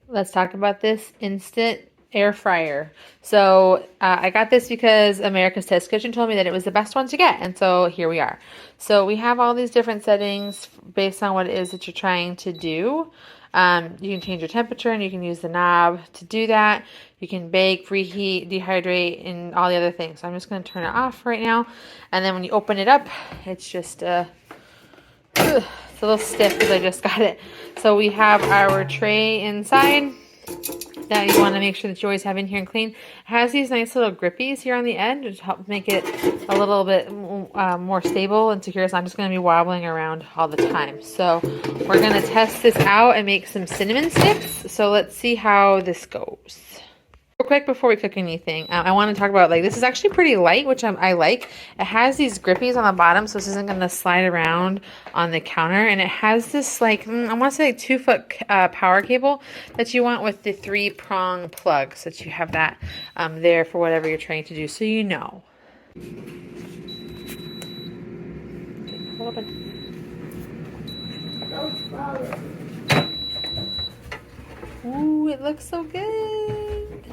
Let's talk about this instant air fryer. So I got this because America's Test Kitchen told me that it was the best one to get, and so here we are. So we have all these different settings based on what it is that you're trying to do. You can change your temperature, and you can use the knob to do that. You can bake, reheat, dehydrate, and all the other things. So I'm just going to turn it off right now, and then when you open it up, it's just it's a little stiff because I just got it. So we have our tray inside that you want to make sure that you always have in here and clean. It has these nice little grippies here on the end to help make it a little bit more stable and secure. So I'm just going to be wobbling around all the time. So we're going to test this out and make some cinnamon sticks. So let's see how this goes. Real quick before we cook anything, I want to talk about, like, this is actually pretty light, which I like. It has these grippies on the bottom, so this isn't going to slide around on the counter. And it has this, like, I want to say like 2-foot power cable that you want with the 3-prong plug, so that you have that there for whatever you're trying to do, so you know. Okay, pull open. Ooh, it looks so good.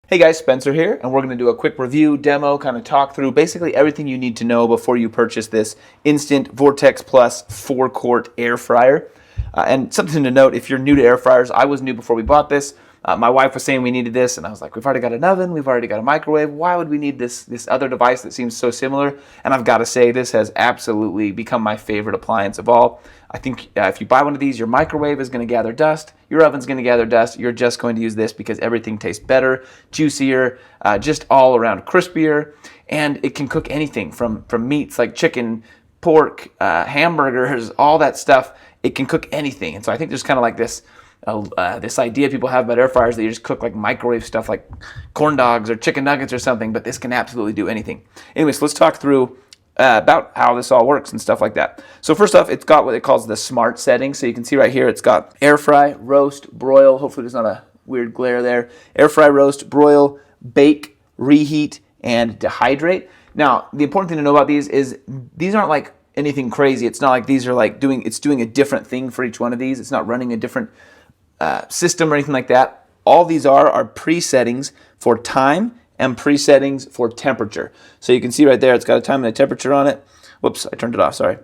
Hey guys, Spencer here, and we're going to do a quick review, demo, kind of talk through basically everything you need to know before you purchase this Instant Vortex Plus 4-quart air fryer. And something to note, if you're new to air fryers, I was new before we bought this. My wife was saying we needed this, and I was like, we've already got an oven, we've already got a microwave, why would we need this other device that seems so similar? And I've got to say, this has absolutely become my favorite appliance of all. I think if you buy one of these, your microwave is going to gather dust, your oven's going to gather dust, you're just going to use this because everything tastes better, juicier, just all around crispier, and it can cook anything from meats like chicken, pork, hamburgers, all that stuff. It can cook anything. And so I think there's kind of like this idea people have about air fryers that you just cook like microwave stuff like corn dogs or chicken nuggets or something, but this can absolutely do anything. Anyways, let's talk through about how this all works and stuff like that. So first off, it's got what it calls the smart settings. So you can see right here, it's got air fry, roast, broil. Hopefully there's not a weird glare there. Air fry, roast, broil, bake, reheat, and dehydrate. Now, the important thing to know about these is these aren't like anything crazy. It's not like these are like doing a different thing for each one of these. It's not running a different system or anything like that. All these are pre-settings for time and pre-settings for temperature. So you can see right there, it's got a time and a temperature on it. Whoops, I turned it off, sorry.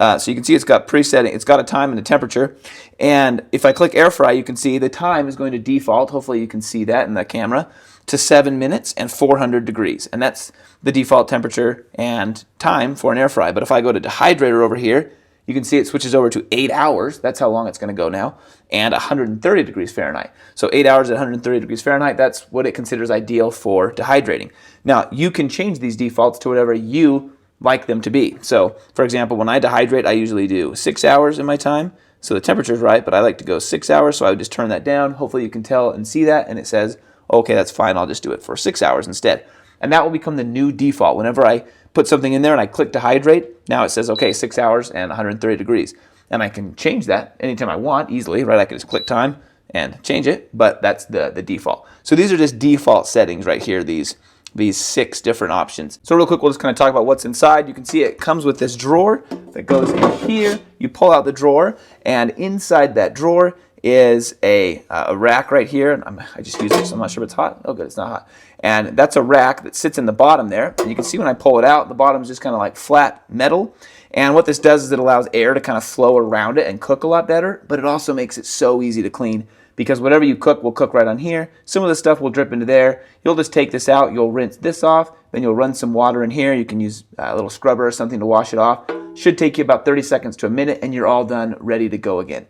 So you can see it's got pre-setting, it's got a time and a temperature. And if I click air fry, you can see the time is going to default, hopefully you can see that in the camera, to 7 minutes and 400 degrees. And that's the default temperature and time for an air fry. But if I go to dehydrator over here, you can see it switches over to 8 hours. That's how long it's going to go now. And 130 degrees Fahrenheit. So 8 hours at 130 degrees Fahrenheit, that's what it considers ideal for dehydrating. Now, you can change these defaults to whatever you like them to be. So, for example, when I dehydrate, I usually do 6 hours in my time. So the temperature's right, but I like to go 6 hours, so I would just turn that down. Hopefully you can tell and see that, and it says, okay, that's fine, I'll just do it for 6 hours instead. And that will become the new default. Whenever I put something in there and I click dehydrate, now it says, okay, 6 hours and 130 degrees. And I can change that anytime I want easily, right? I can just click time and change it, but that's the default. So these are just default settings right here, these 6 different options. So real quick, we'll just kind of talk about what's inside. You can see it comes with this drawer that goes in here. You pull out the drawer, and inside that drawer is a rack right here. And I just used it, so I'm not sure if it's hot. Oh, good, it's not hot. And that's a rack that sits in the bottom there. And you can see when I pull it out, the bottom is just kind of like flat metal. And what this does is it allows air to kind of flow around it and cook a lot better, but it also makes it so easy to clean because whatever you cook will cook right on here. Some of the stuff will drip into there. You'll just take this out, you'll rinse this off, then you'll run some water in here. You can use a little scrubber or something to wash it off. Should take you about 30 seconds to a minute, and you're all done, ready to go again.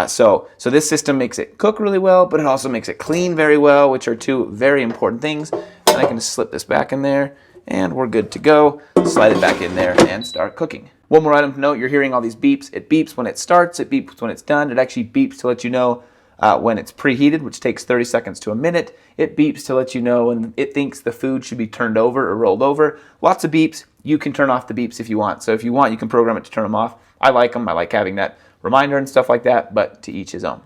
So this system makes it cook really well, but it also makes it clean very well, which are 2 very important things. And I can just slip this back in there, and we're good to go. Slide it back in there and start cooking. One more item to note, you're hearing all these beeps. It beeps when it starts, it beeps when it's done. It actually beeps to let you know when it's preheated, which takes 30 seconds to a minute. It beeps to let you know when it thinks the food should be turned over or rolled over. Lots of beeps. You can turn off the beeps if you want. So if you want, you can program it to turn them off. I like them. I like having that reminder and stuff like that, but to each his own.